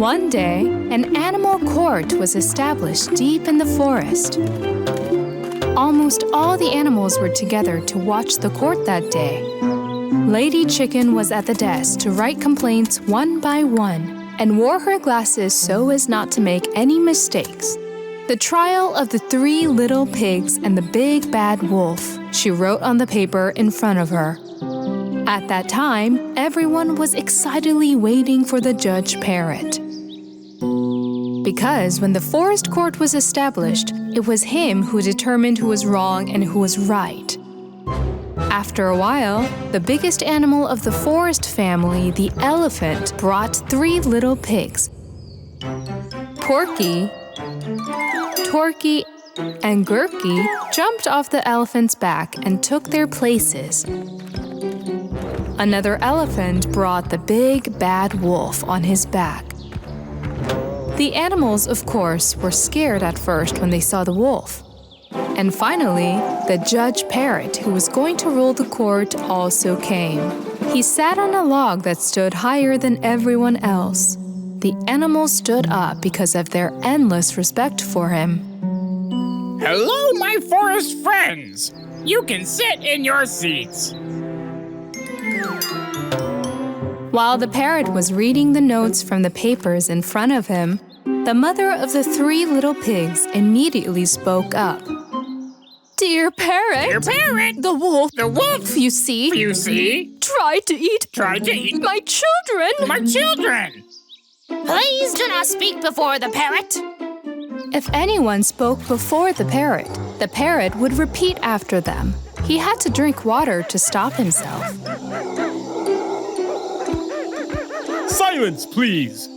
One day, an animal court was established deep in the forest. Almost all the animals were together to watch the court that day. Lady Chicken was at the desk to write complaints one by one and wore her glasses so as not to make any mistakes. The trial of the 3 little pigs and the big bad wolf, she wrote on the paper in front of her. At that time, everyone was excitedly waiting for the judge parrot. Because when the forest court was established, it was him who determined who was wrong and who was right. After a while, the biggest animal of the forest family, the elephant, brought 3 little pigs. Porky, Torky, and Gurky jumped off the elephant's back and took their places. Another elephant brought the big bad wolf on his back. The animals, of course, were scared at first when they saw the wolf. And finally, the judge parrot who was going to rule the court also came. He sat on a log that stood higher than everyone else. The animals stood up because of their endless respect for him. Hello, my forest friends! You can sit in your seats. While the parrot was reading the notes from the papers in front of him, the mother of the 3 little pigs immediately spoke up. Dear parrot! Dear parrot! The wolf, you see, tried to eat my children! My children! Please do not speak before the parrot. If anyone spoke before the parrot would repeat after them. He had to drink water to stop himself. Silence, please!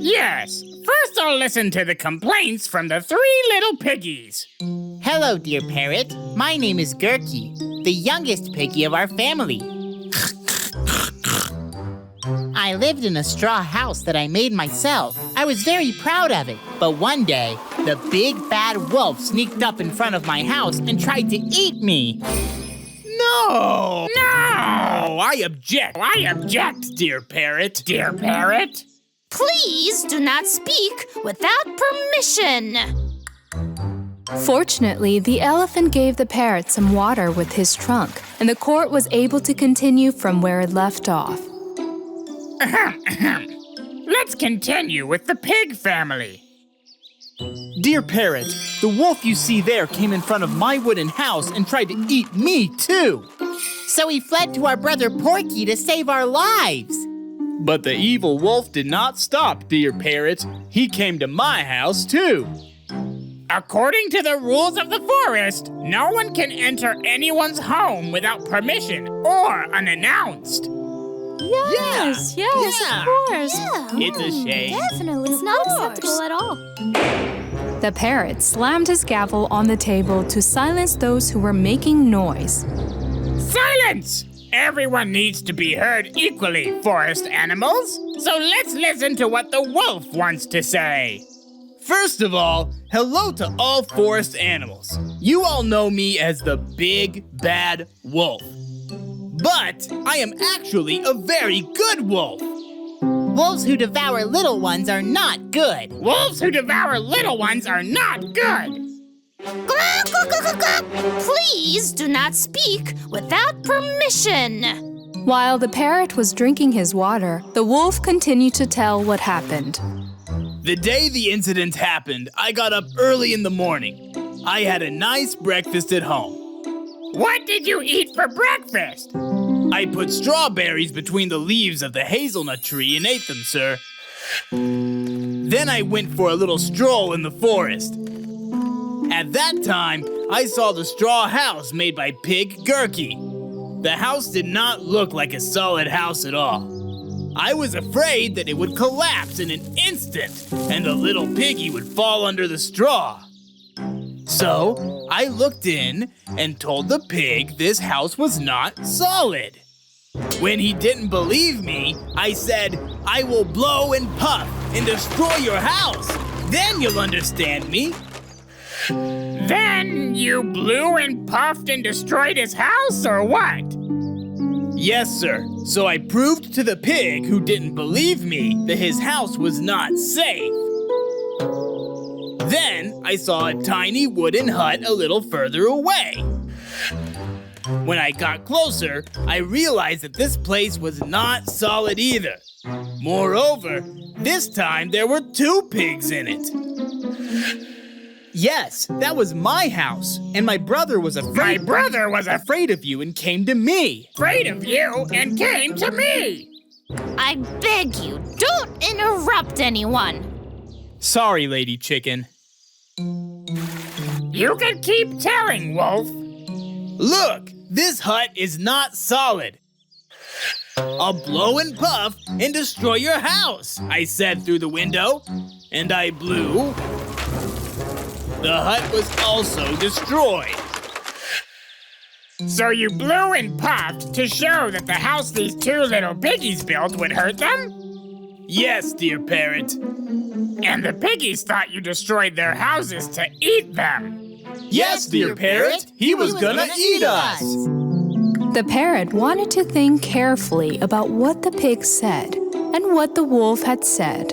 Yes, first I'll listen to the complaints from the 3 little piggies. Hello, dear parrot. My name is Gurky, the youngest piggy of our family. I lived in a straw house that I made myself. I was very proud of it. But one day, the big bad wolf sneaked up in front of my house and tried to eat me. No! I object, dear parrot. Dear parrot? Please do not speak without permission. Fortunately, the elephant gave the parrot some water with his trunk, and the court was able to continue from where it left off. Let's continue with the pig family. Dear parrot, the wolf you see there came in front of my wooden house and tried to eat me, too. So we fled to our brother Porky to save our lives. But the evil wolf did not stop, dear parrot. He came to my house, too. According to the rules of the forest, no one can enter anyone's home without permission or unannounced. Yes, of course. It's a shame. Definitely. It's not acceptable at all. The parrot slammed his gavel on the table to silence those who were making noise. Silence! Everyone needs to be heard equally, forest animals. So let's listen to what the wolf wants to say. First of all, hello to all forest animals. You all know me as the big bad wolf. But I am actually a very good wolf. Wolves who devour little ones are not good. Wolves who devour little ones are not good. Please do not speak without permission. While the parrot was drinking his water, the wolf continued to tell what happened. The day the incident happened, I got up early in the morning. I had a nice breakfast at home. What did you eat for breakfast? I put strawberries between the leaves of the hazelnut tree and ate them, sir. Then I went for a little stroll in the forest. At that time, I saw the straw house made by Pig Gurky. The house did not look like a solid house at all. I was afraid that it would collapse in an instant and the little piggy would fall under the straw. So I looked in and told the pig this house was not solid. When he didn't believe me, I said, I will blow and puff and destroy your house. Then you'll understand me. Then you blew and puffed and destroyed his house, or what? Yes, sir. So I proved to the pig who didn't believe me that his house was not safe. Then I saw a tiny wooden hut a little further away. When I got closer, I realized that this place was not solid either. Moreover, this time there were 2 pigs in it. Yes, that was my house, and my brother was afraid. My brother was afraid of you and came to me. afraid of you and came to me. I beg you, don't interrupt anyone. Sorry, Lady Chicken. You can keep telling, Wolf. Look, this hut is not solid. I'll blow and puff and destroy your house, I said through the window, and I blew. The hut was also destroyed. So you blew and puffed to show that the house these 2 little piggies built would hurt them? Yes, dear parrot. And the piggies thought you destroyed their houses to eat them. Yes, dear parrot, he was gonna eat us. The parrot wanted to think carefully about what the pig said and what the wolf had said.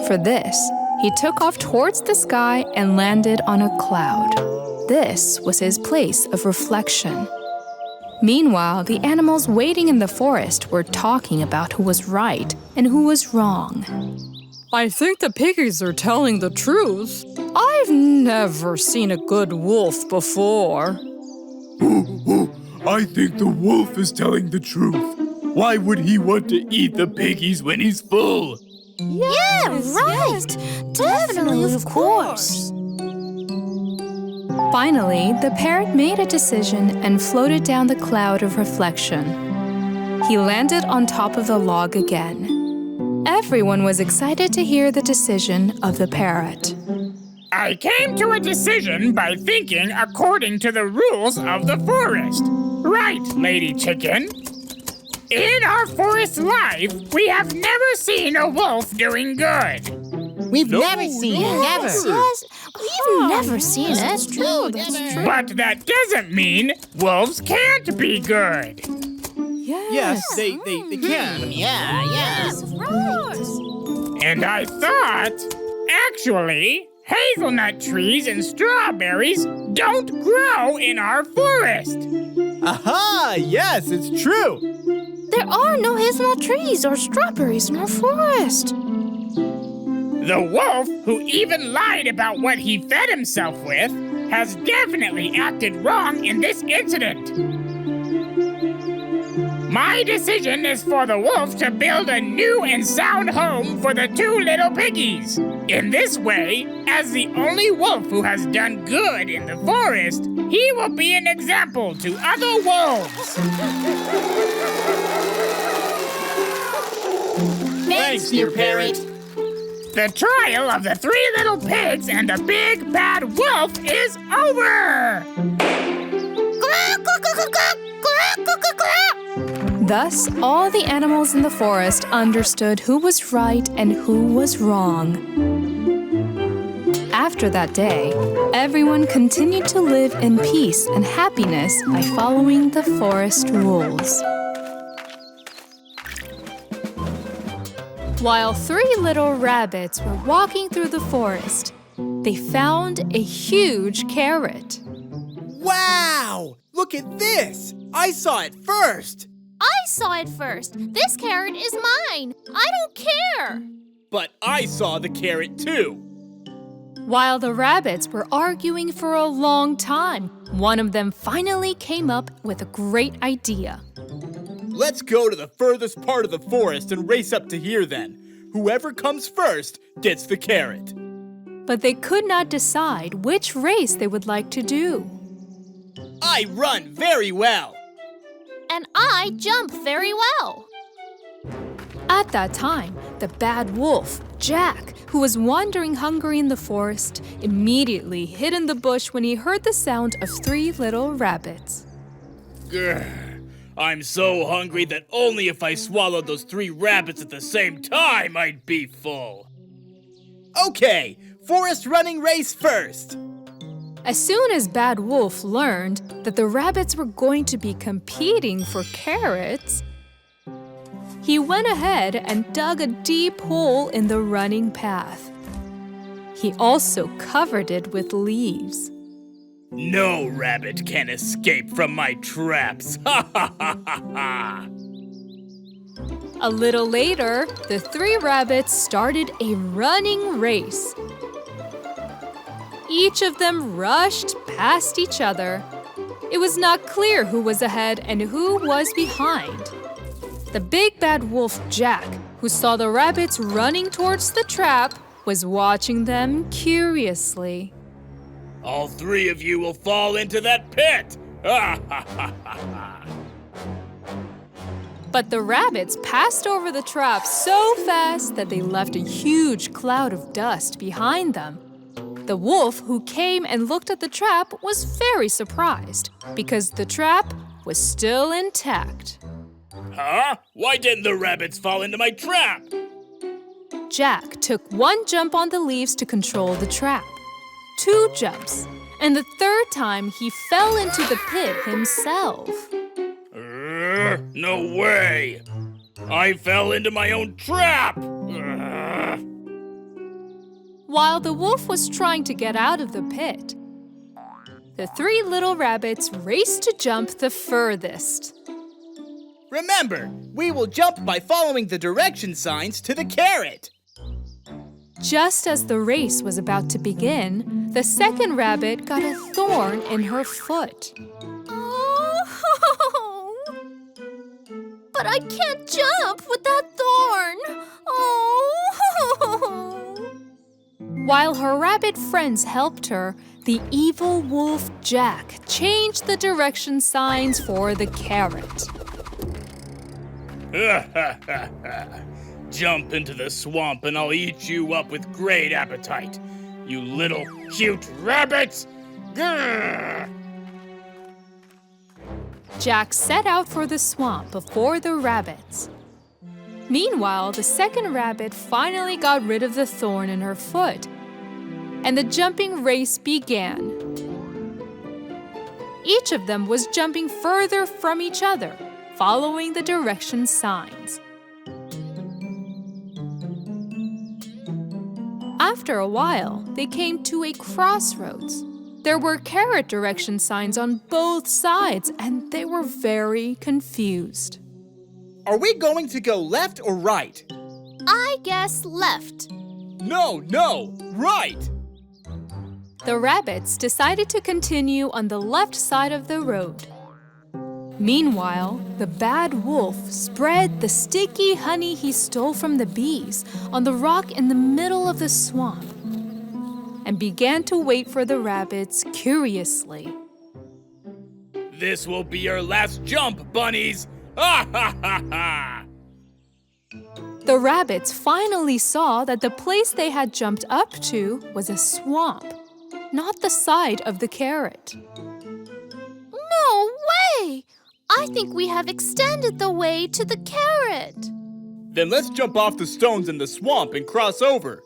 For this, he took off towards the sky and landed on a cloud. This was his place of reflection. Meanwhile, the animals waiting in the forest were talking about who was right and who was wrong. I think the piggies are telling the truth. I've never seen a good wolf before. I think the wolf is telling the truth. Why would he want to eat the piggies when he's full? Yeah, right. Definitely, of course. Finally, the parrot made a decision and floated down the cloud of reflection. He landed on top of the log again. Everyone was excited to hear the decision of the parrot. I came to a decision by thinking according to the rules of the forest. Right, Lady Chicken. In our forest life, we have never seen a wolf doing good. We've never seen it, never. Yes, we've never seen it. That's true. But that doesn't mean wolves can't be good. Yes, they can. Yeah. Of course. And I thought, actually, hazelnut trees and strawberries don't grow in our forest. Aha, yes, it's true. There are no hazelnut trees or strawberries in our forest. The wolf, who even lied about what he fed himself with, has definitely acted wrong in this incident. My decision is for the wolf to build a new and sound home for the 2 little piggies. In this way, as the only wolf who has done good in the forest, he will be an example to other wolves. Thanks, dear parrot. The trial of the 3 little pigs and the big bad wolf is over! Thus, all the animals in the forest understood who was right and who was wrong. After that day, everyone continued to live in peace and happiness by following the forest rules. While 3 little rabbits were walking through the forest, they found a huge carrot. Wow! Look at this! I saw it first! I saw it first. This carrot is mine. I don't care. But I saw the carrot too. While the rabbits were arguing for a long time, one of them finally came up with a great idea. Let's go to the furthest part of the forest and race up to here then. Whoever comes first gets the carrot. But they could not decide which race they would like to do. I run very well. And I jump very well. At that time, the bad wolf, Jack, who was wandering hungry in the forest, immediately hid in the bush when he heard the sound of 3 little rabbits. Grr. I'm so hungry that only if I swallowed those 3 rabbits at the same time I'd be full. Okay, forest running race first. As soon as Bad Wolf learned that the rabbits were going to be competing for carrots, he went ahead and dug a deep hole in the running path. He also covered it with leaves. No rabbit can escape from my traps. Ha ha ha ha ha! A little later, the 3 rabbits started a running race. Each of them rushed past each other. It was not clear who was ahead and who was behind. The big bad wolf Jack, who saw the rabbits running towards the trap, was watching them curiously. All 3 of you will fall into that pit! Ha ha ha ha ha! But the rabbits passed over the trap so fast that they left a huge cloud of dust behind them. The wolf who came and looked at the trap was very surprised because the trap was still intact. Huh? Why didn't the rabbits fall into my trap? Jack took 1 jump on the leaves to control the trap, 2 jumps, and the 3rd time he fell into the pit himself. No way! I fell into my own trap! While the wolf was trying to get out of the pit, the 3 little rabbits raced to jump the furthest. Remember, we will jump by following the direction signs to the carrot. Just as the race was about to begin, the 2nd rabbit got a thorn in her foot. Oh, but I can't jump with that thorn. Oh. While her rabbit friends helped her, the evil wolf Jack changed the direction signs for the carrot. Jump into the swamp and I'll eat you up with great appetite. You little cute rabbits! Grr! Jack set out for the swamp before the rabbits. Meanwhile, the 2nd rabbit finally got rid of the thorn in her foot, and the jumping race began. Each of them was jumping further from each other, following the direction signs. After a while, they came to a crossroads. There were carrot direction signs on both sides, and they were very confused. Are we going to go left or right? I guess left. No, right! The rabbits decided to continue on the left side of the road. Meanwhile, the bad wolf spread the sticky honey he stole from the bees on the rock in the middle of the swamp and began to wait for the rabbits curiously. This will be your last jump, bunnies! Ha ha ha ha! The rabbits finally saw that the place they had jumped up to was a swamp, not the side of the carrot. No way! I think we have extended the way to the carrot. Then let's jump off the stones in the swamp and cross over.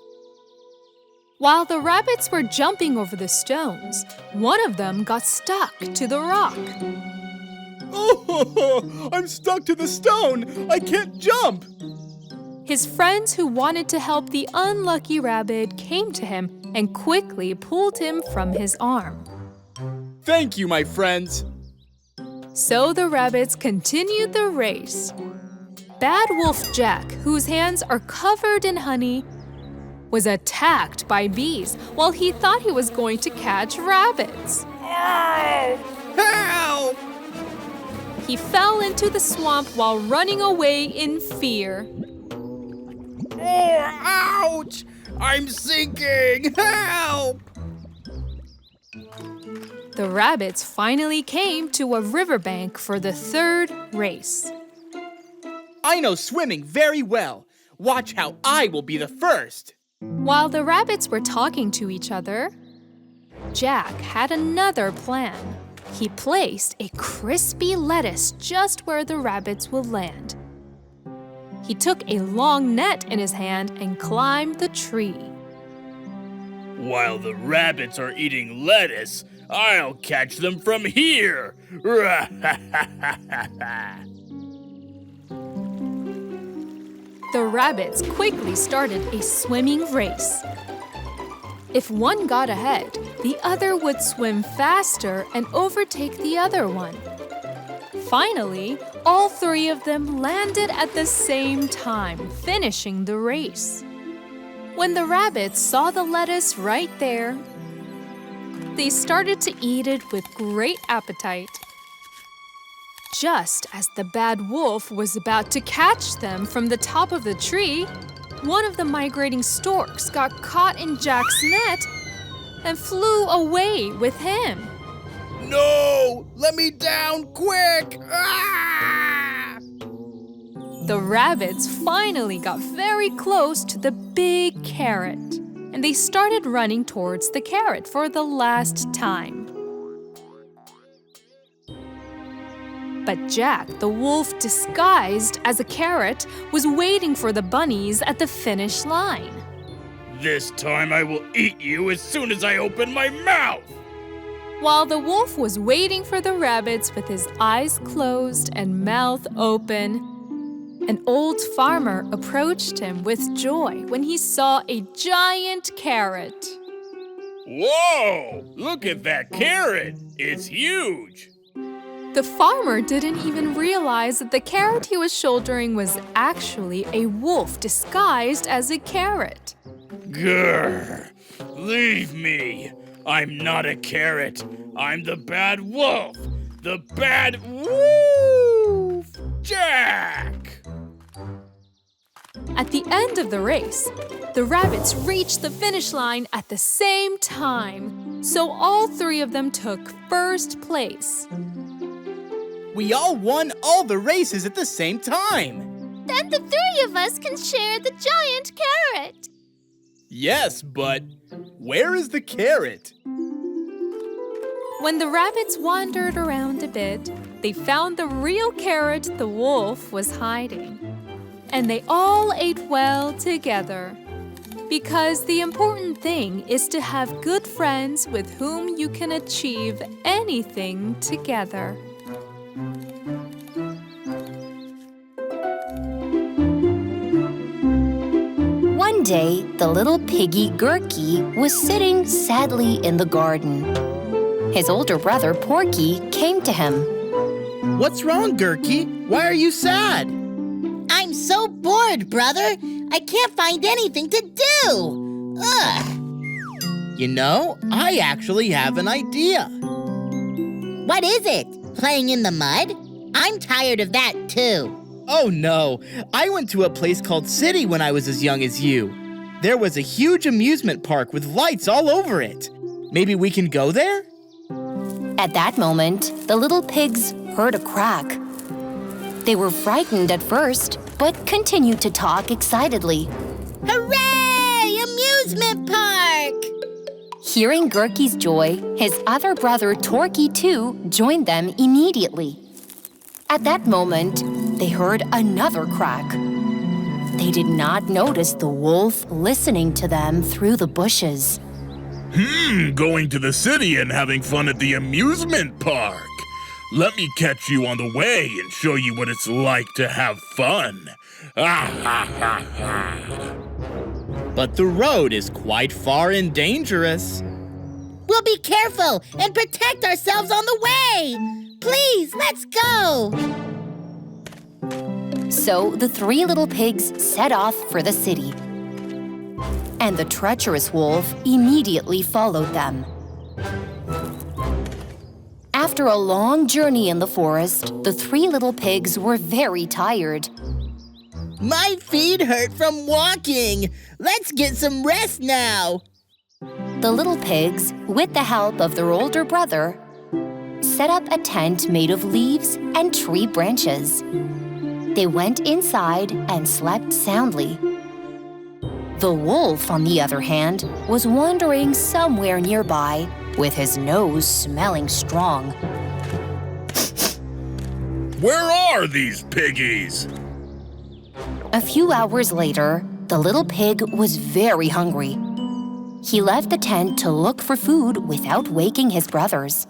While the rabbits were jumping over the stones, one of them got stuck to the rock. Oh, I'm stuck to the stone. I can't jump. His friends who wanted to help the unlucky rabbit came to him and quickly pulled him from his arm. Thank you, my friends. So the rabbits continued the race. Bad Wolf Jack, whose hands are covered in honey, was attacked by bees while he thought he was going to catch rabbits. Help! He fell into the swamp while running away in fear. Oh, ouch! I'm sinking! Help! The rabbits finally came to a riverbank for the 3rd race. I know swimming very well. Watch how I will be the first. While the rabbits were talking to each other, Jack had another plan. He placed a crispy lettuce just where the rabbits would land. He took a long net in his hand and climbed the tree. While the rabbits are eating lettuce, I'll catch them from here. The rabbits quickly started a swimming race. If one got ahead, the other would swim faster and overtake the other one. Finally, all three of them landed at the same time, finishing the race. When the rabbits saw the lettuce right there, they started to eat it with great appetite. Just as the bad wolf was about to catch them from the top of the tree, one of the migrating storks got caught in Jack's net and flew away with him. No! Let me down, quick! Ah! The rabbits finally got very close to the big carrot, and they started running towards the carrot for the last time. But Jack, the wolf disguised as a carrot, was waiting for the bunnies at the finish line. This time I will eat you as soon as I open my mouth! While the wolf was waiting for the rabbits with his eyes closed and mouth open, an old farmer approached him with joy when he saw a giant carrot. Whoa! Look at that carrot! It's huge! The farmer didn't even realize that the carrot he was shouldering was actually a wolf disguised as a carrot. Grr! Leave me! I'm not a carrot. I'm the bad wolf. The bad wolf! Jack! At the end of the race, the rabbits reached the finish line at the same time, so all three of them took first place. We all won all the races at the same time. Then the three of us can share the giant carrot. Yes, but where is the carrot? When the rabbits wandered around a bit, they found the real carrot the wolf was hiding. And they all ate well together. Because the important thing is to have good friends with whom you can achieve anything together. One day, the little piggy Gurky was sitting sadly in the garden. His older brother Porky came to him. What's wrong, Gurky? Why are you sad? I'm so bored, brother. I can't find anything to do. Ugh. You know, I actually have an idea. What is it? Playing in the mud? I'm tired of that too. Oh no, I went to a place called City when I was as young as you. There was a huge amusement park with lights all over it. Maybe we can go there? At that moment, the little pigs heard a crack. They were frightened at first, but continued to talk excitedly. Hooray! Amusement park! Hearing Gurky's joy, his other brother Torky too joined them immediately. At that moment, they heard another crack. They did not notice the wolf listening to them through the bushes. Going to the city and having fun at the amusement park. Let me catch you on the way and show you what it's like to have fun. But the road is quite far and dangerous. We'll be careful and protect ourselves on the way. Please, let's go. So the three little pigs set off for the city. And the treacherous wolf immediately followed them. After a long journey in the forest, the three little pigs were very tired. My feet hurt from walking. Let's get some rest now. The little pigs, with the help of their older brother, set up a tent made of leaves and tree branches. They went inside and slept soundly. The wolf, on the other hand, was wandering somewhere nearby with his nose smelling strong. Where are these piggies? A few hours later, the little pig was very hungry. He left the tent to look for food without waking his brothers.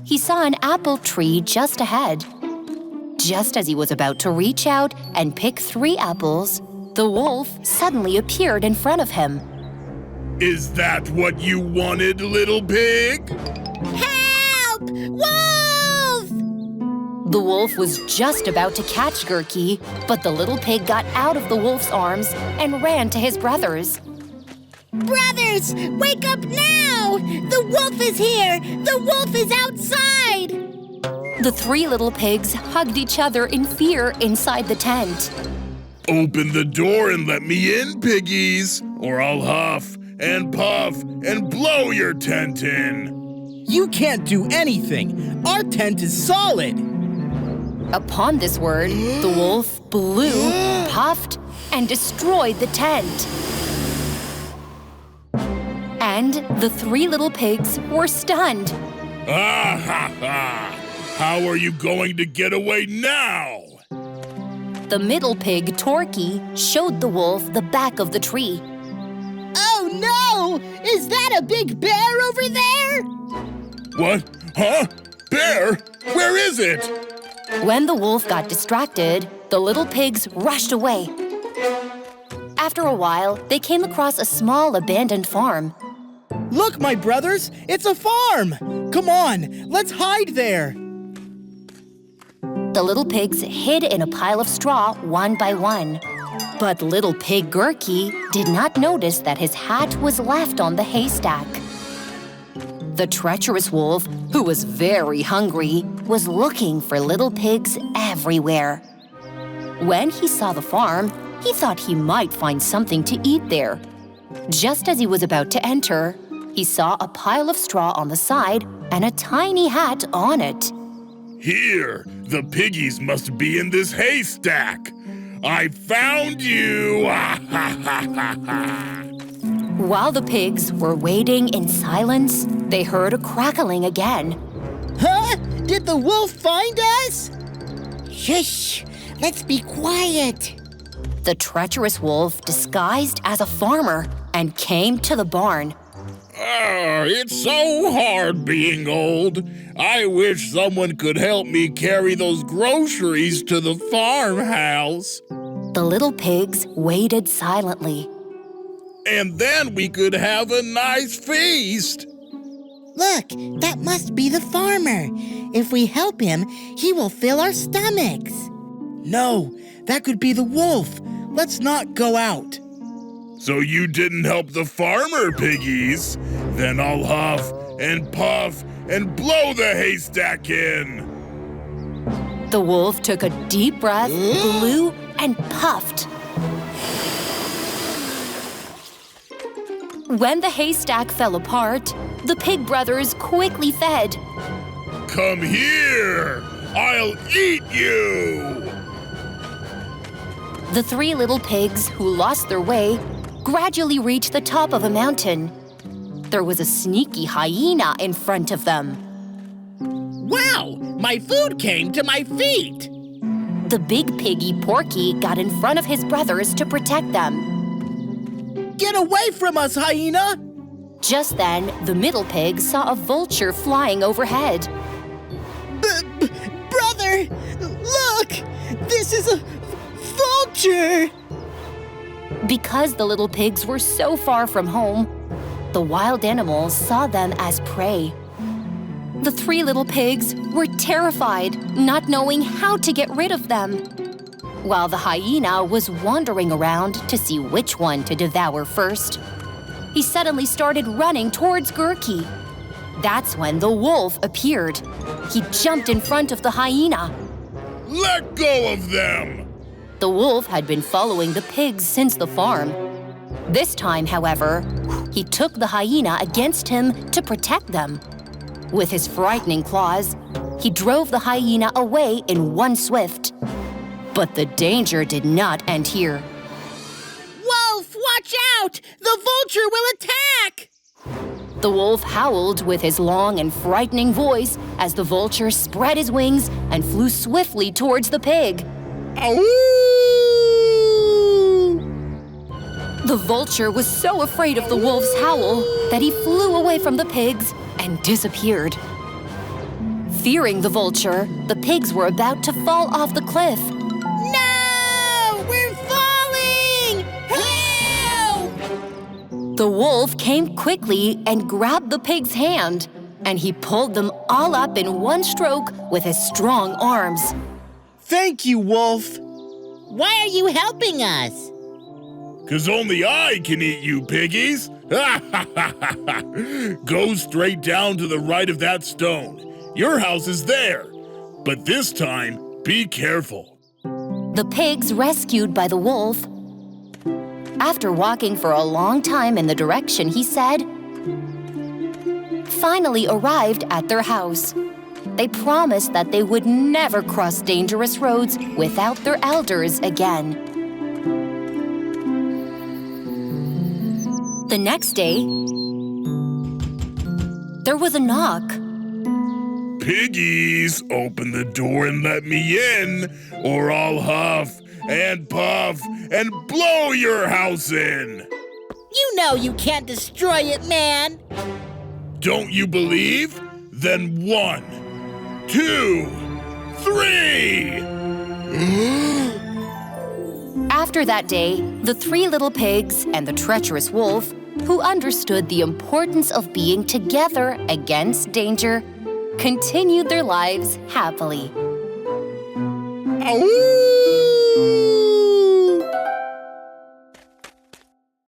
He saw an apple tree just ahead. Just as he was about to reach out and pick 3 apples, the wolf suddenly appeared in front of him. Is that what you wanted, little pig? Help! Wolf! The wolf was just about to catch Gurky, but the little pig got out of the wolf's arms and ran to his brothers. Brothers, wake up now! The wolf is here! The wolf is outside! The 3 little pigs hugged each other in fear inside the tent. Open the door and let me in, piggies, or I'll huff and puff and blow your tent in. You can't do anything. Our tent is solid. Upon this word, the wolf blew, puffed, and destroyed the tent. And the 3 little pigs were stunned. Ah ha ha! How are you going to get away now? The middle pig, Torky, showed the wolf the back of the tree. Oh no! Is that a big bear over there? What? Huh? Bear? Where is it? When the wolf got distracted, the little pigs rushed away. After a while, they came across a small abandoned farm. Look, my brothers, it's a farm. Come on, let's hide there. The little pigs hid in a pile of straw one by one. But little pig Gurky did not notice that his hat was left on the haystack. The treacherous wolf, who was very hungry, was looking for little pigs everywhere. When he saw the farm, he thought he might find something to eat there. Just as he was about to enter, he saw a pile of straw on the side and a tiny hat on it. Here, the piggies must be in this haystack. I found you! While the pigs were waiting in silence, they heard a crackling again. Huh? Did the wolf find us? Shush! Let's be quiet. The treacherous wolf disguised as a farmer and came to the barn. It's so hard being old. I wish someone could help me carry those groceries to the farmhouse. The little pigs waited silently. And then we could have a nice feast. Look, that must be the farmer. If we help him, he will fill our stomachs. No, that could be the wolf. Let's not go out. So you didn't help the farmer, piggies? Then I'll huff and puff and blow the haystack in. The wolf took a deep breath, blew, and puffed. When the haystack fell apart, the pig brothers quickly fed. Come here! I'll eat you! The 3 little pigs who lost their way gradually reached the top of a mountain. There was a sneaky hyena in front of them. Wow! My food came to my feet! The big piggy Porky got in front of his brothers to protect them. Get away from us, hyena! Just then, the middle pig saw a vulture flying overhead. Brother, look! This is a vulture! Because the little pigs were so far from home, the wild animals saw them as prey. The 3 little pigs were terrified, not knowing how to get rid of them. While the hyena was wandering around to see which one to devour first, he suddenly started running towards Gurky. That's when the wolf appeared. He jumped in front of the hyena. Let go of them! The wolf had been following the pigs since the farm. This time, however, he took the hyena against him to protect them. With his frightening claws, he drove the hyena away in one swift. But the danger did not end here. Wolf, watch out! The vulture will attack! The wolf howled with his long and frightening voice as the vulture spread his wings and flew swiftly towards the pig. Ow! The vulture was so afraid of the wolf's howl that he flew away from the pigs and disappeared. Fearing the vulture, the pigs were about to fall off the cliff. No! We're falling! Help! The wolf came quickly and grabbed the pig's hand, and he pulled them all up in one stroke with his strong arms. Thank you, Wolf. Why are you helping us? 'Cause only I can eat you, piggies. Go straight down to the right of that stone. Your house is there. But this time, be careful. The pigs, rescued by the wolf, after walking for a long time in the direction he said, finally arrived at their house. They promised that they would never cross dangerous roads without their elders again. The next day, there was a knock. Piggies, open the door and let me in, or I'll huff and puff and blow your house in. You know you can't destroy it, man. Don't you believe? Then 1, 2, 3. After that day, the 3 little pigs and the treacherous wolf, who understood the importance of being together against danger, continued their lives happily. Ow!